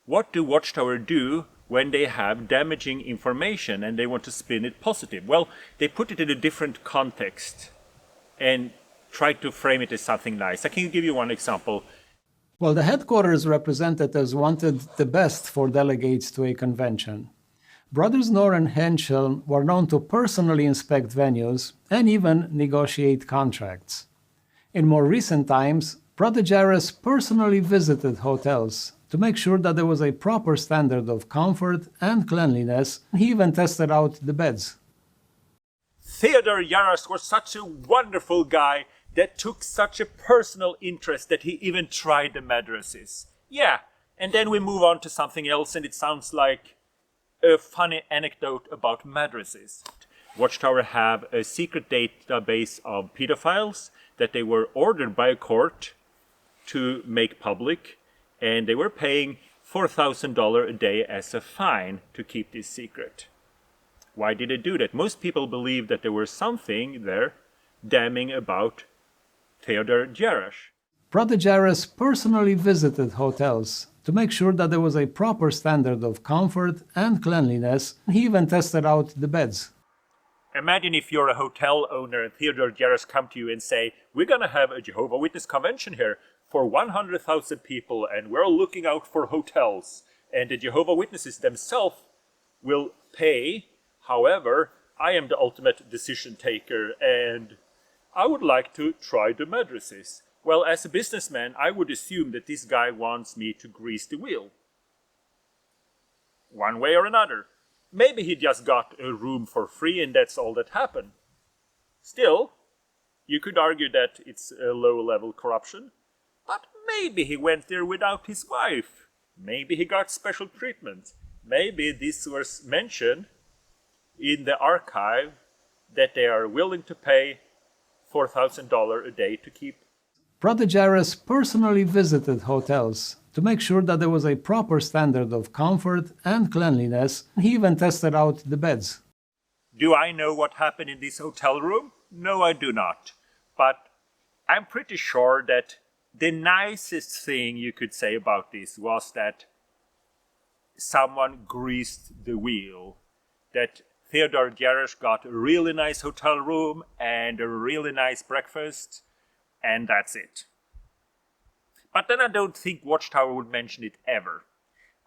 What do Watchtower do when they have damaging information and they want to spin it positive? Well, they put it in a different context and try to frame it as something nice. I can give you one example. Well, the headquarters representatives wanted the best for delegates to a convention. Brothers Knorr and Henschel were known to personally inspect venues and even negotiate contracts. In more recent times, Brother Jaracz personally visited hotels to make sure that there was a proper standard of comfort and cleanliness. He even tested out the beds. Theodore Jaracz was such a wonderful guy that took such a personal interest that he even tried the madrasas. Yeah, and then we move on to something else and it sounds like a funny anecdote about madrasas. Watchtower have a secret database of pedophiles that they were ordered by a court to make public, and they were paying $4,000 a day as a fine to keep this secret. Why did they do that? Most people believe that there was something there damning about Theodore Jaracz. Brother Jaracz personally visited hotels to make sure that there was a proper standard of comfort and cleanliness. He even tested out the beds. Imagine if you're a hotel owner and Theodore Jaracz come to you and say, we're going to have a Jehovah Witness convention here for 100,000 people and we're looking out for hotels. And the Jehovah Witnesses themselves will pay. However, I am the ultimate decision taker and I would like to try the madrasas. Well, as a businessman, I would assume that this guy wants me to grease the wheel. One way or another. Maybe he just got a room for free and that's all that happened. Still, you could argue that it's a low-level corruption. But maybe he went there without his wife. Maybe he got special treatment. Maybe this was mentioned in the archive that they are willing to pay $4,000 a day to keep. Brother Jaracz personally visited hotels to make sure that there was a proper standard of comfort and cleanliness. He even tested out the beds. Do I know what happened in this hotel room? No, I do not. But I'm pretty sure that the nicest thing you could say about this was that someone greased the wheel. That Theodore Jaracz got a really nice hotel room and a really nice breakfast, and that's it. But then I don't think Watchtower would mention it ever.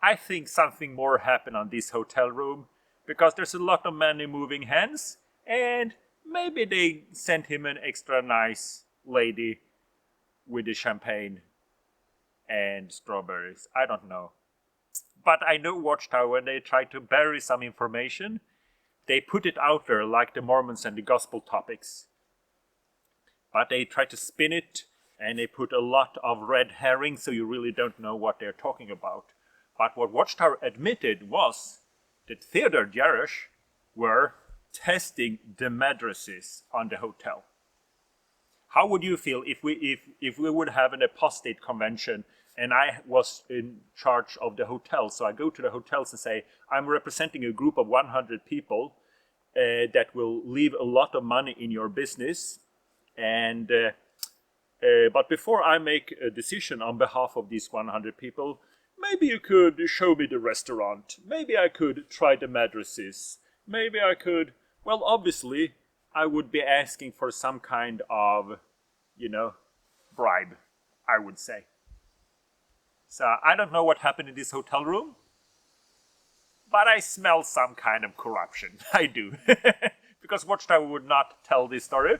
I think something more happened on this hotel room, because there's a lot of money moving hands, and maybe they sent him an extra nice lady with the champagne and strawberries. I don't know. But I know Watchtower, when they try to bury some information, they put it out there like the Mormons and the gospel topics. But they try to spin it, and they put a lot of red herring, so you really don't know what they're talking about. But what Watchtower admitted was that Theodore Jaracz were testing the madrasas on the hotel. How would you feel if we would have an apostate convention and I was in charge of the hotel? So I go to the hotels and say, I'm representing a group of 100 people that will leave a lot of money in your business. And but before I make a decision on behalf of these 100 people, maybe you could show me the restaurant. Maybe I could try the madrasas. Maybe I could... Well, obviously, I would be asking for some kind of, bribe, I would say. So I don't know what happened in this hotel room, but I smell some kind of corruption. I do. Because Watchtower would not tell this story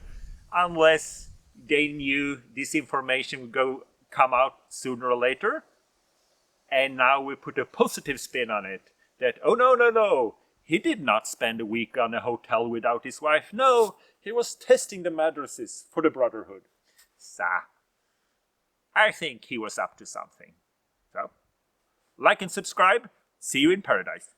unless they knew this information would come out sooner or later. And now we put a positive spin on it. That, oh no, he did not spend a week on a hotel without his wife. No, he was testing the madrasas for the Brotherhood. So, I think he was up to something. So, like and subscribe. See you in paradise.